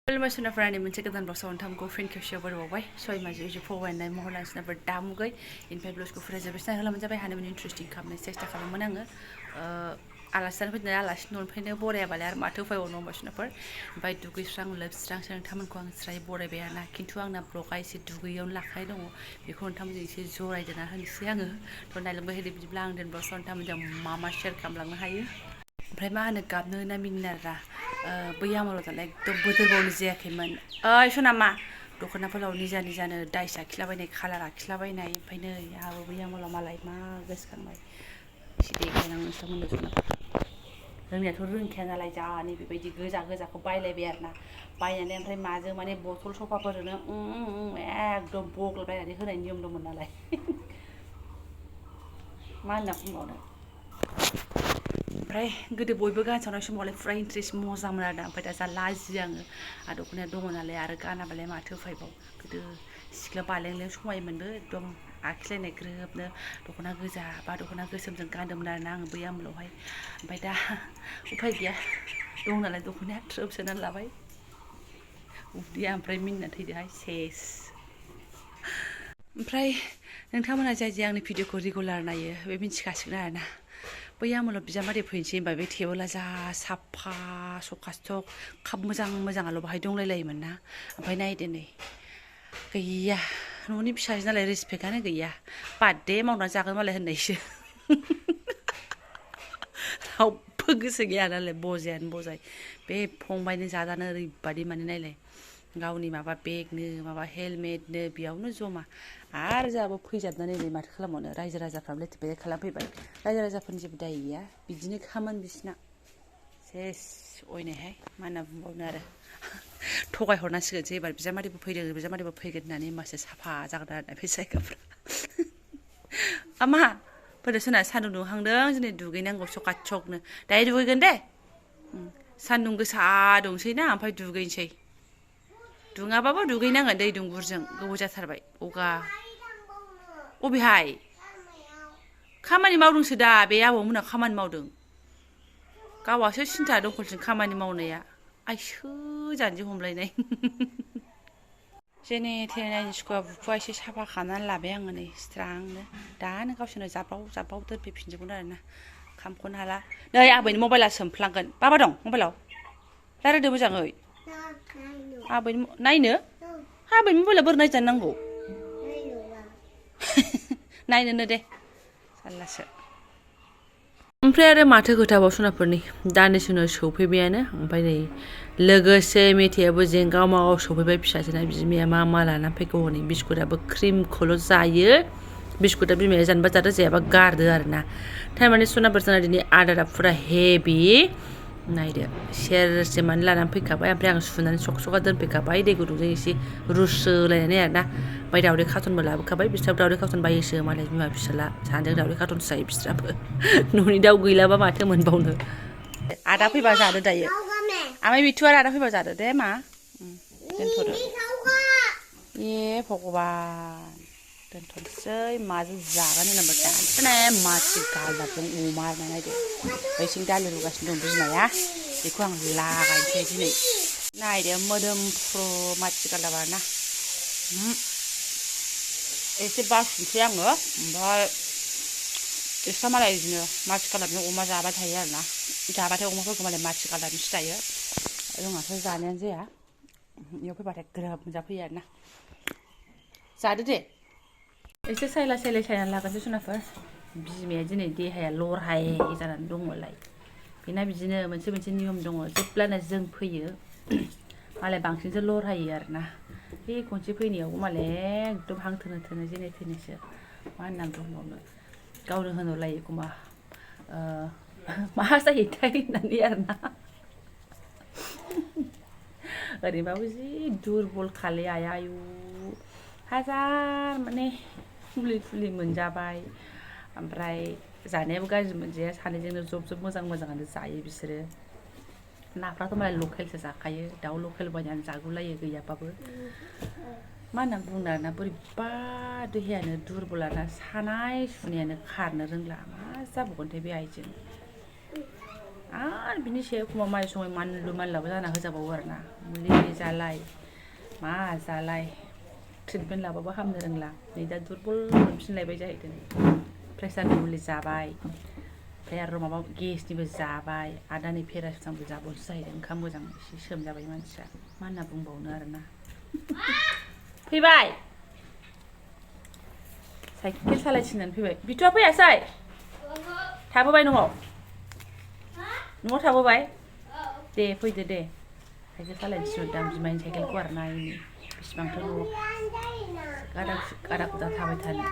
Friend, मोनसे गोदान ब्लगआव नोंथांखौ फिन खेबसेयाव बरायबावबाय सय माजे फरायनाय महर लानसिनाफोर दामुगै इनिफ्राय ब्लगखौ फोरायजोबबाय होलामोन जाबाय हानायमानि इन्ट्रेस्टिं खालामनो सेस्था खालामोन आङो आलासि जानो फैदों आलासि न'निफ्रायनो बरायाबालाय आरो माथो उफायबावनो होमबासुनाफोर ओमफ्राय दुगैस्रां लोबस्रांसो नोंथांमोनखौ आं स्राय बरायबाय आरोना खिन्थु आंना ब्लगआ एसे दुगैयावनो लाखानाय दङ बेखौ नोंथांमोनजों एसे जरायदेरना होनोसै आङो थ' नायलांबाय होदो बिदिब्ला आं दोन ब्लगआव नोंथांमोनजों मा शेयार खालामलांनो हायो ओमफ्राय मा होनो गाबनो ना मिनिनारा बै आमोलाव दालाय एकदम बोदोरबावनो जायाखैमोन ओइ सनामा दख'नाफोराव निजा निजानो दाइस आखिलाबायनाय कालार आखिलाबायनाय ओमफ्राय नै आहाबो बै आमोलाव मालाय मा गोसोखांबाय एसे देखायलांनो नोंथांमोननो सनाफोर रोंनायाथ' रोंखाया नालाय जा नै बेबायदि गोजा गोजाखौ बायलायबाय आरोना बायनानै ओमफ्राय माजों माने बथल सफाफोरजोंनो एकदम बग्लायबायनानै होनाय नियम दंमोन नालाय मा होनना बुंबावनो ओमफ्राय गोदो बयबो गानसावनाय समावलाय फुरा इन्ट्रेस्ट मोजांमोन आरोना ओमफ्राय दा जा लाजियो आङो आरो दख'नाया दङ नालाय आरो गानाबालाय माथो उफायबाव गोदो सिख्ला बालेंलें समायोमोनबो एकदम आखिलायनाय ग्रोबनो दख'ना गोजा बा दख'ना गोसोमजों गानदोंमोन आरोना आङो बै आमोलावहाय ओमफ्राय दा उफाय गैया दं नालाय दख'नाया थ्रोब सोनानै लाबाय उदैया ओमफ्राय मिनिना थैदोहाय सेस ओमफ्राय नोंथांमोना जाय जाय आंनि भिडिअखौ रेगुलार नायो बे मिन्थिखासिगोन आरोना बै आमोलाव बिजामादै फैनोसै होनबा बे टेबोला जा साफा सखासथख काप मोजां मोजाङाल' बाहाय दंलायलायोमोन ना ओमफ्राय नायदो नै गैया न'नि फिसाजो नालाय रेसपेक्टआनो गैया बाददे मावनानै जागोन मालाय होननायसो रावबो गोसो गैया नालाय बजायानो बजाय बे फंबायनो जाजानो ओरैबादि माने नायलाय गावनि माबा बेगनो माबा हेलमेटनो बेयावनो जमा आरो जोंहाबो फैजाबनानै नै माथो खालामबावनो रायजो राजाफ्राबो लेथेर फेथेर खालामफैबाय रायजो राजाफोरनि जेबो दाय गैया बिदिनो खामोन बिसिना सेस अयनायहाय मा होनना बुंबावनो आरो थगाय हरनांसिगोनसो एबार बिजामादैबो फैदों बिजामादैबो फैगोन होननानै होमबासो साफा जागोन आरोना बे जायगाफ्रा आमा फैदो सोना सान्दुं दुंहांदों दिनै दुगैनांगौ सखाथ्सखनो दायो दुगैगोन दे सान्दुं गोसा दुंसै ना ओमफ्राय दुगैनोसै दुङाबाबो दुगैनांगोन दै दुंबुरजों गोबाव जाथारबाय अगा अबेहाय खामानि मावदोंसो दा बे आबौमोनहा खामानि मावदों गावहासो सिन्था दंखलजों खामानि मावनाया आइसो जानजि हमलायनाय जेने थेने सुखुवा बुखुवा एसे साफा खालामनानै लाबाय आङो नै स्रांनो दानो गावसोरनो जाबाव दोनफैफिनजोबगोन आरोना खामखौनो हाला नै आबैनि मबाइला सोमफ्लांगोन बाबा दं मबाइलाव रायज्लायदो मोजाङै आबैनि नायनो आबैनि मबाइला बोरै नायजानो नांगौ नायनोनो दे जारलासो ओमफ्राय आरो माथो खोथाबाव सनाफोरनि दानैसो उनाव सौफैबायानो ओमफ्राय नै लोगोसे मेथाइयाबो जेंगाव मागाव सौफैबाय फिसाजोना बिमाया मा मा लानानै फैगौ हनै बिस्कुटाबो क्रिमखौल' जायो बिस्कुटा बिमाया जानोबा जादो जायाबा गारदो आरोना थारमाने सनाफोर जोंना दिनै आदारा फुरा हेभि नायदो सेरसे माने लानानै फैखाबाय ओमफ्राय आं सुनानै सक सका दोनफैखाबाय दै गुदुंजों एसे रुसोलायनानै आरोना ओमफ्राय दावदै कार्टनबो लाबोखाबाय बिस्राबो दावदै कार्टन बायोसो मालाय बिमा फिसाला सानैजों दावदै कार्टनसो जायो बिस्राबो न'नि दाउ गैलाबा माथो मोनबावनो आदा फैबा जादो दायो आमाय बिथु आरो आदा फैबा जादो दे मा दोनथ'दो ए भगबान दोनथ'नोसै माजों जागोन होनोबा दानसोना माथि गालदाबजों अमा आरोना नायदो बैसिं दालि रुगासिनो दं बिमाया बेखौ आं लागायनोसै दिनै नायदो मोदोमफ्रु माथि गालदाब आरोना एसे बासिनोसै आङो ओमफ्राय एक्सट्रा मालाय बिदिनो माथि गालदाबजों अमा जाबाय थायो आरोना जाबाथाय अमाफोरखौ मालाय माथि गालदाबजोंसो जायो जोंहाथ' जानायानो जाया बेयाव फैबाथाय ग्रोब मोनजाफैयो आरोना जादो दे एसे सायला सायनानै लागोनसै सनाफोर बिमाया दिनै देहाया लरहाय जानानै दङलाय बेना बिदिनो मोनसे नियम दङ जेब्लानो जों फैयो मालाय बांसिनसो लरहायो आरोना बे खनसे फैनायावबो मालाय एकदम हां थोनो थोनो जेने थेनेसो मा होननानै बुंबावनो गावनो होनहरलायो एखमबा मा जायोथाय होननानै आरोना ओरैबाबो जि दुरबल खालै आया आयु हाजार माने मुलि मोनजाबाय ओमफ्राय जानायाबो गाज्रि मोनजाया सानैजोंनो जब मोजाङानो जायो बिसोरो नाफ्राथ' मालाय लकेलसो जाखायो दाउ लकेल बायनानै जागुलायो गैयाबाबो मा होनना बुंनो आरोना बोरैबा देहायानो दुरबलाना सानाय सुनायानो खारनो रोंला मा जाबावगोनथाय बे आइजों आरो बिनि सायाव एखमबा माइ समाव मानलु मानलाबो जाना होजाबावो आरोना मुलि जालाय मा जालाय ट्रिटमेन्ट लाबाबो हामनो रोंला नै दा दुरबल मोनफिनलायबाय जाहैदों प्रेसारनि मुलि जाबाय ओमफ्राय आरो माबा गेसनिबो जाबाय आरो दा नै पेरासिटामबो जाबावसो जाहैदों ओंखाम मोजां एसे सोमजाबाय मानसिया मा होनना बुंबावनो आरोना फैबाय साइकेल सालायथिंनानै फैबाय बिथुआ फैयासै थाबोबाय न'आव थाबोबाय दे फैदो दे साइकेल सालायनो थिनहरदां बिमायनि साइकेलखौ आरो नायनि बेसिबांथो न'आव गादा गुदा थाबाय थानो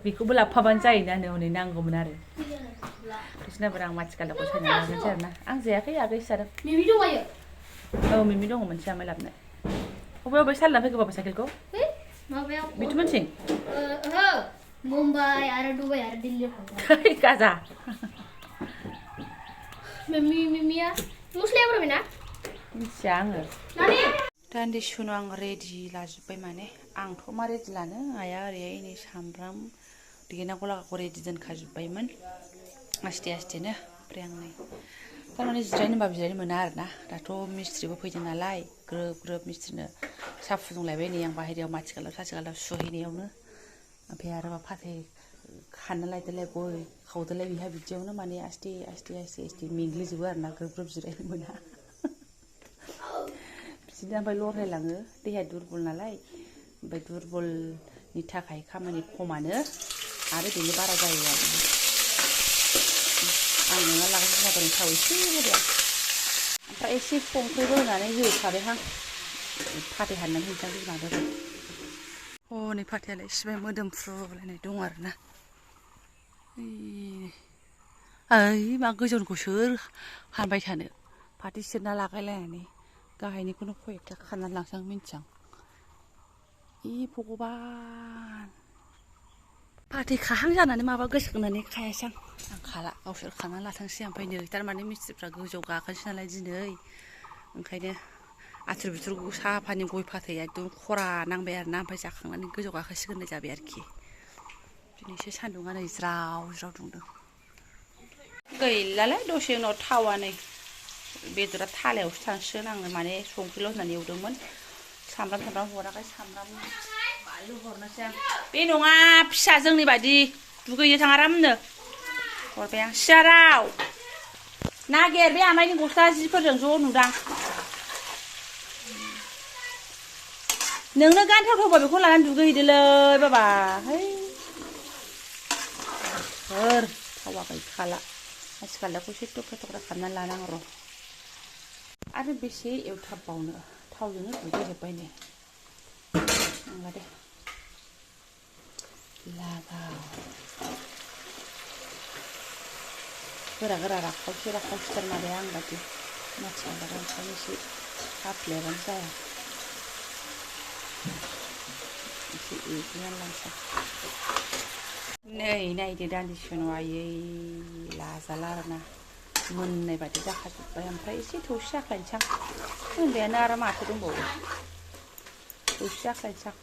बेखौबो लाबोफाबानो जायोना हनै नांगौमोन आरो बिसोरनाबो आं माथिगालदाखौ सायना लानोसै आरोना आं जायाखै आगैसो जादों मिमि दंबायो औ मिमि दङ मोनसे आमाय लाबोनाय बबे सालायना फैखो बाबा साइकेलखौ माबायाव बिथुमोनथिं ओहो मुम्बाइ आरो दुबाइ आरो दिल्लीयाव थांबाय गाजा मिमिया मुस्लाया बोरैना मिथिया आङो दान्दिसे उनाव आं रेडि लाजोब्बाय माने आंथ' मा रेडि लानो आइया ओरैहाय नै सामब्राम देनांगौ लागाखौ रेडि दोनखाजोब्बायमोन आस्थे आस्थेनो ओमफ्राय आं नै थारमाने जिरायनो होनबा जिरायनो मोना आरोना दाथ' मिस्ट्रिबो फैदों नालाय ग्रोब ग्रोब मिस्ट्रिनो साहा फुदुंलायबाय नै आं बाहेरायाव माथिगालदाब साथिगालदाब सुहैनायावनो ओमफ्राय आरो फाथै खाना लायदोलाय गय खावदोलाय बेहा बिदियावनो माने आस्थे मेंग्लिजोबो आरोना ग्रोब ग्रोब जिरायनो मोना बिदिनो ओमफ्राय लरहायलाङो देहाया दुरबल नालाय ओमफ्राय दुरबलनि थाखाय खामानि खमानो आरो बेनो बारा जायो आरो आं नङा लागासिनो थाव एसे होदो ओमफ्राय एसे संख्रिबो होनानै होखाबायहां फाथै हाननानै हैसां बिमाबो हनै फाथैयालाय इसिबां मोदोमफ्रुलायनाय दं आरोना ओइ मा गोजौनिखौ सोर हानबाय थानो फाथै सेरना लागायलायनानै गाहायनिखौनो खयेकथा खानानै लांसां मिन्थियां भगबान फाथै खाहां जानानै माबा गोसोखांनानै खायासां आं खाला गावसोर खानानै लाथोंसै ओमफ्राय नै थारमाने मिस्ट्रिफ्रा गोजौआव गाखोनोसै नालाय दिनै ओंखायनो आथुर बिथुर साहाफानि गय फाथैया एकदम खरा नांबाय आरोना ओमफ्राय जाखांनानै गोजौ गाखोसिगोन होननाय जाबाय आरोखि दिनैसो सान्दुङा नै ज्राव ज्राव दुंदों गैलालाय दसे उनाव थावा नै बेदरा थालायावसो थांसिगोन आङो माने संख्रिल' होनानै एवदोंमोन सामब्राम हराखै सामब्राम बानलु हरनोसै आं बे नङा फिसा जोंनि बादि दुगैनो थां आरामनो हरबाय आं सियाराव नागेर बे आमाइनि गस्ला जिफोरजों ज' नुदां नोंनो गानथावथावबा बेखौ लानानै दुगैहैदोलै बाबा है थावा गैखाला आथिखालावखौ एसे थख्रा थख्रा खालामनानै लानांगौ र' आरो बेसे एवथाबबावनो थावजोंनो दुगैजोब्बाय नै नंला दे लागाव गोरा राखावसिथार माबाया आं बादि माथिगालदाबा ओंखायनो एसे हाफ्लेयाबानो जाया एसे एग्लिनानै लांसां नै नायदो दान्दिसे उनाव आयै लाजाला आरोना मोननाय बादि जाखाजोब्बाय ओमफ्राय एसे थौसि जाख्लायनोसां मोनबायानो आरो माथो दंबावो थौसि जाख्लायनोसां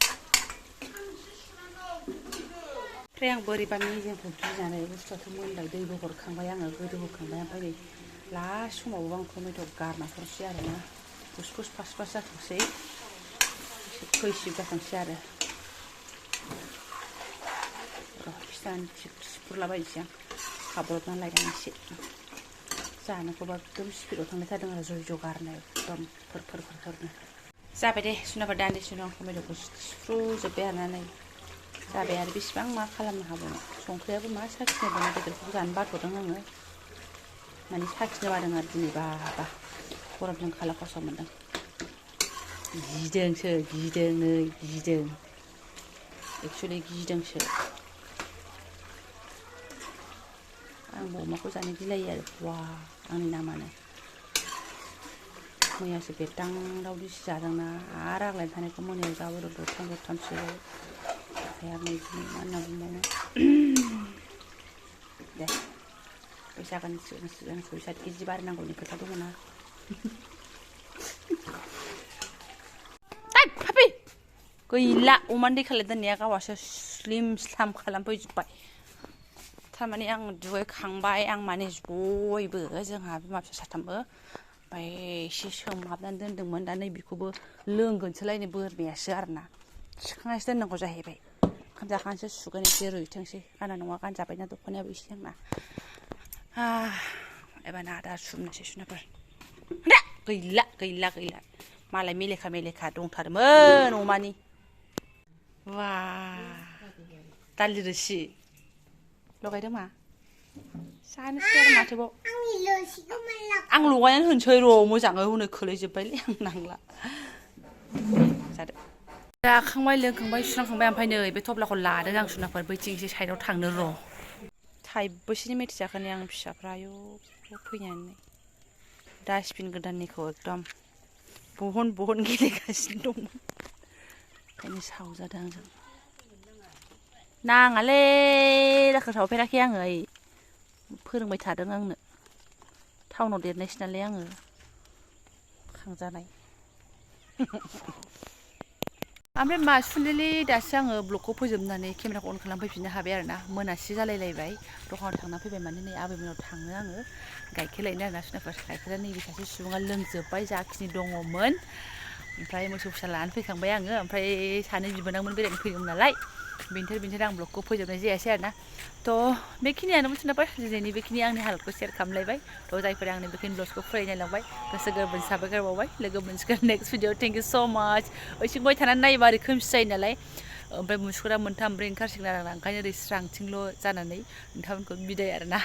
ओमफ्राय आं बोरैबा मेजेमखौ गिनानै बुस्थुआथ' मोनबाय दैबो हरखांबाय आङो गोदौहोखांबाय ओमफ्राय नै लास्ट समावबो आं टमेट' गारना हरसै आरोना फुस फास जाथोंसै एसे खैसिब जाथोंसै आरो सिफुरलाबायनोसै आं खाब्रबनानै लायदों एसे जानोखौबा एकदम स्पिडआव थांनाय जादों आरो जय गारनाय एकदम फोरनो जाबाय दे सुनाबा दान्दिसे उनाव टमेट'खौ सिफ्रुजोब्बाय आरोना नै जाबाय आरो बेसिबां मा खालामनो हाबावनो संख्रियाबो मा साखिनो बानो बेदरखौ जानो बाथ'दों आङो माने साखिनो बादों आरो दिनै बाबा गरमजों खाला खसा मोनदों गिदों एक्सुवेलि गिदोंसो आंबो अमाखौ जानो गिलायो आरो वा आंनि नामानो मैयासो बेरदां दावदिसो जादोंना आरो आग्लायना थानायखौ मोनायाव जाबो दरथामसो ओमफ्राय आरो बिदिनो मा होनना बुंबावनो दे बैसागोनि सिगां 6-7 केजि बारायनांगौनि खोथा दङ ना पापि गैला अमानि दै खालाय दोननाया गावहासो स्लिम स्लाम खालामफैजोब्बाय थारमाने आं दुगैखांबाय आं माने बयबो जोंहा बिमा फिसा साथामबो ओमफ्राय एसे सोमहाबनानै दोनदोंमोन दा नैबेखौबो लोंगोनसोलायनो बोरमायासो आरोना सुखांनासो दोननांगौ जाहैबाय ओंखाम जाखांनासो सुगोन एसे रुइथोंसै गाना नङा गानजाबायना दख'नायाबो एसे आंना एबार आदा सुनोसै सुनाफोर गैला मालाय मेलेखा दंथारोमोन अमानि वा दालि रोसि लगायदों मा जानोसै आरो माथोबाव आं लगायनानै होनोसै र' मोजाङै हनै खोलैजोब्बायलै आं नांला जादो जाखांबाय लोंखांबाय सुस्रांखांबाय ओमफ्राय नै बे थफ्लाखौ लादों आं सुनाफोर बैथिं एसे साइडआव थांनो र' थाइबैसेनि मेथि जाखोनो आं फिसाफ्रा आयौ फैनानै डास्टबिन गोदाननिखौ एकदम बहन गेलेगासिनो दंमोन ओंखायनो सावजादों आंजों नाङालै दाखोर सावफेराखै आङो फोरोंबाय थादों आंनो टाउनाव देरनायसै नालाय आङो खांजानाय ओमफ्राय मा सुनिलि दासो आङो ब्लगखौ फोजोबनानै केमेराखौ अन खालामफैफिननो हाबाय आरोना मोनासि जालायलायबाय दखानाव थांना फैबाय माने नै आबैमोनाव थाङो आङो गाइखेर लायनो आरोना सुनाफोर गाइखेरा नैबे सासे सुबुङा लोंजोब्बाय जाखिनि दङमोन ओमफ्राय मोसौ फिसा लानानै फैखांबाय आङो ओमफ्राय सानै बिबोनांमोन बेरायनो फैदोंमोन नालाय बेनिथाखाय आं ब्लगखौ फोजोबनाय जायासै आरोना थ' बेखिनियानोमोन सुनाफोर दिनैनि बेखिनि आंनि हालदखौ शेयार खालामलायबाय थ' जायफोरा आंनि बेखिनि ब्लगखौ फरायनायलांबाय गोसो गोरबोनि साबायखर बावबाय लोगो मोनसिगोन नेक्स्ट भिडिअ थेंक इउ स' माच ओइथिंबाय थानानै नायोबा ओरै खोमसि जायो नालाय ओमफ्राय मुसुगुरा मोनथाम ओंखारसिगोन आरो आंना ओंखायनो ओरै स्रांथिंल' जानानै नोंथांमोनखौ बिदाय आरोना